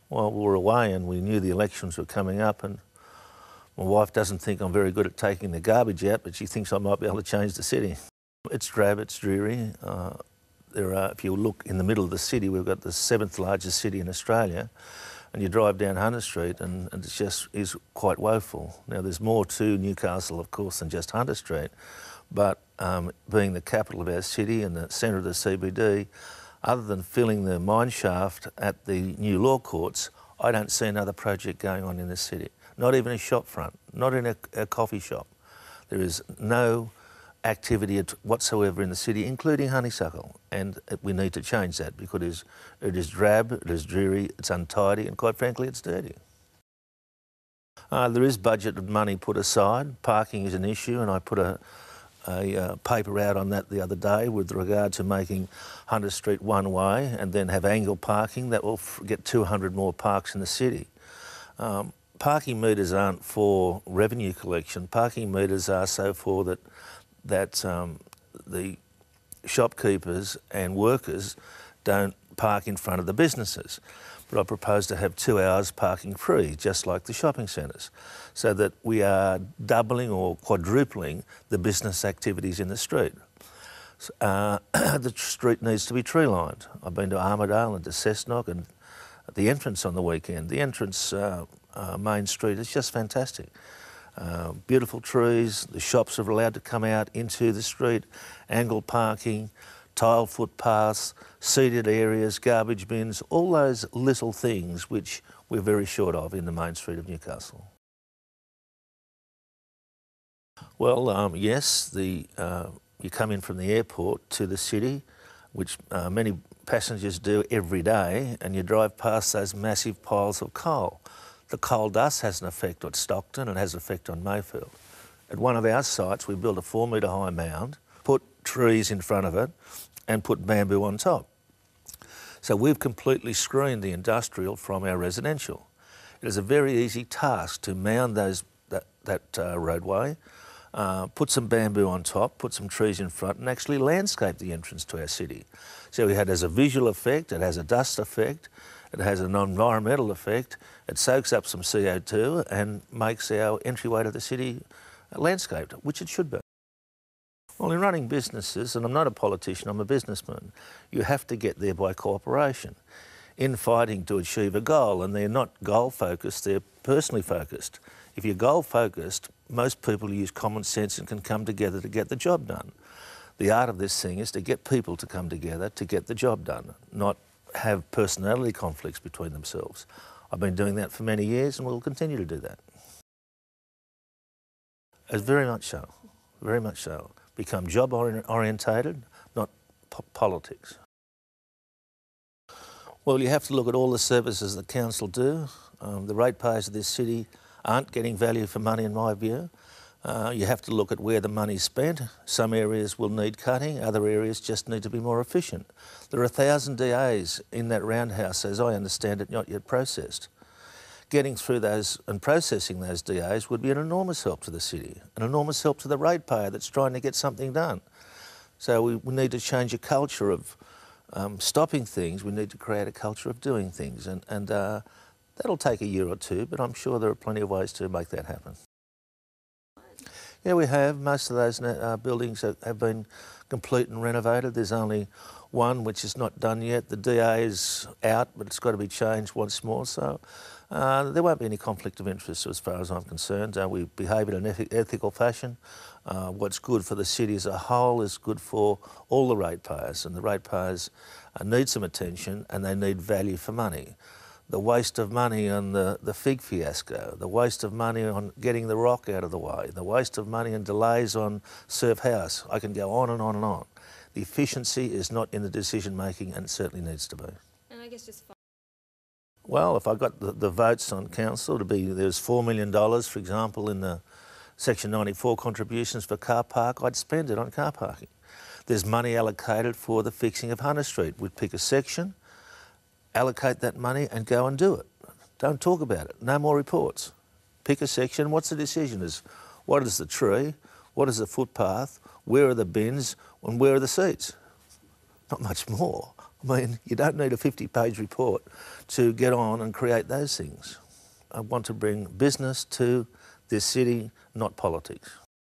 Well, we were away and we knew the elections were coming up, and my wife doesn't think I'm very good at taking the garbage out, but she thinks I might be able to change the city. It's drab, it's dreary. If you look in the middle of the city, we've got the 7th largest city in Australia, and you drive down Hunter Street and it just is quite woeful. Now, there's more to Newcastle, of course, than just Hunter Street, but being the capital of our city and the centre of the CBD, other than filling the mine shaft at the new law courts, I don't see another project going on in this city. Not even a shop front, not in a coffee shop. There is no activity whatsoever in the city, including honeysuckle, and we need to change that because it is drab, it is dreary, it's untidy, and quite frankly, it's dirty. There is budgeted money put aside. Parking is an issue, and I put a paper out on that the other day with regard to making Hunter Street one way and then have angle parking. That will get 200 more parks in the city. Parking meters aren't for revenue collection. Parking meters are so for that the shopkeepers and workers don't park in front of the businesses. But I propose to have 2 hours parking free, just like the shopping centres, so that we are doubling or quadrupling the business activities in the street. The street needs to be tree-lined. I've been to Armidale and to Cessnock, and the entrance on the weekend, the entrance main street is just fantastic. Beautiful trees, the shops are allowed to come out into the street, angle parking, tiled footpaths, seated areas, garbage bins, all those little things which we're very short of in the main street of Newcastle. Well, yes, you come in from the airport to the city, which many passengers do every day, and you drive past those massive piles of coal. The coal dust has an effect on Stockton and has an effect on Mayfield. At one of our sites, we built a 4-metre high mound, put trees in front of it, and put bamboo on top. So we've completely screened the industrial from our residential. It is a very easy task to mound that roadway, put some bamboo on top, put some trees in front, and actually landscape the entrance to our city. So it has a visual effect, it has a dust effect, it has an environmental effect, it soaks up some CO2 and makes our entryway to the city landscaped, which it should be. Well, in running businesses, and I'm not a politician, I'm a businessman, you have to get there by cooperation. In fighting to achieve a goal, and they're not goal-focused, they're personally focused. If you're goal-focused, most people use common sense and can come together to get the job done. The art of this thing is to get people to come together to get the job done, not have personality conflicts between themselves. I've been doing that for many years and will continue to do that. It's very much so, very much so. Become job-orientated, not politics. Well, you have to look at all the services the council do. The ratepayers of this city aren't getting value for money, in my view. You have to look at where the money's spent. Some areas will need cutting, other areas just need to be more efficient. There are 1,000 DAs in that roundhouse, as I understand it, not yet processed. Getting through those and processing those DAs would be an enormous help to the city, an enormous help to the ratepayer that's trying to get something done. So we need to change a culture of stopping things. We need to create a culture of doing things, and that'll take a year or two, but I'm sure there are plenty of ways to make that happen. Yeah, we have. Most of those buildings have been complete and renovated. There's only one which is not done yet. The DA is out, but it's got to be changed once more. So there won't be any conflict of interest as far as I'm concerned. We behave in an ethical fashion. What's good for the city as a whole is good for all the ratepayers, and the ratepayers need some attention and they need value for money. The waste of money on the fig fiasco, the waste of money on getting the rock out of the way, the waste of money and delays on Surf House. I can go on and on and on. The efficiency is not in the decision making, and it certainly needs to be. And I guess just well, if I got the votes on council to be, there's $4 million, for example, in the Section 94 contributions for car park, I'd spend it on car parking. There's money allocated for the fixing of Hunter Street. We'd pick a section, allocate that money and go and do it. Don't talk about it. No more reports. Pick a section. What's the decision? What is the tree? What is the footpath? Where are the bins? And where are the seats? Not much more. I mean, you don't need a 50-page report to get on and create those things. I want to bring business to this city, not politics.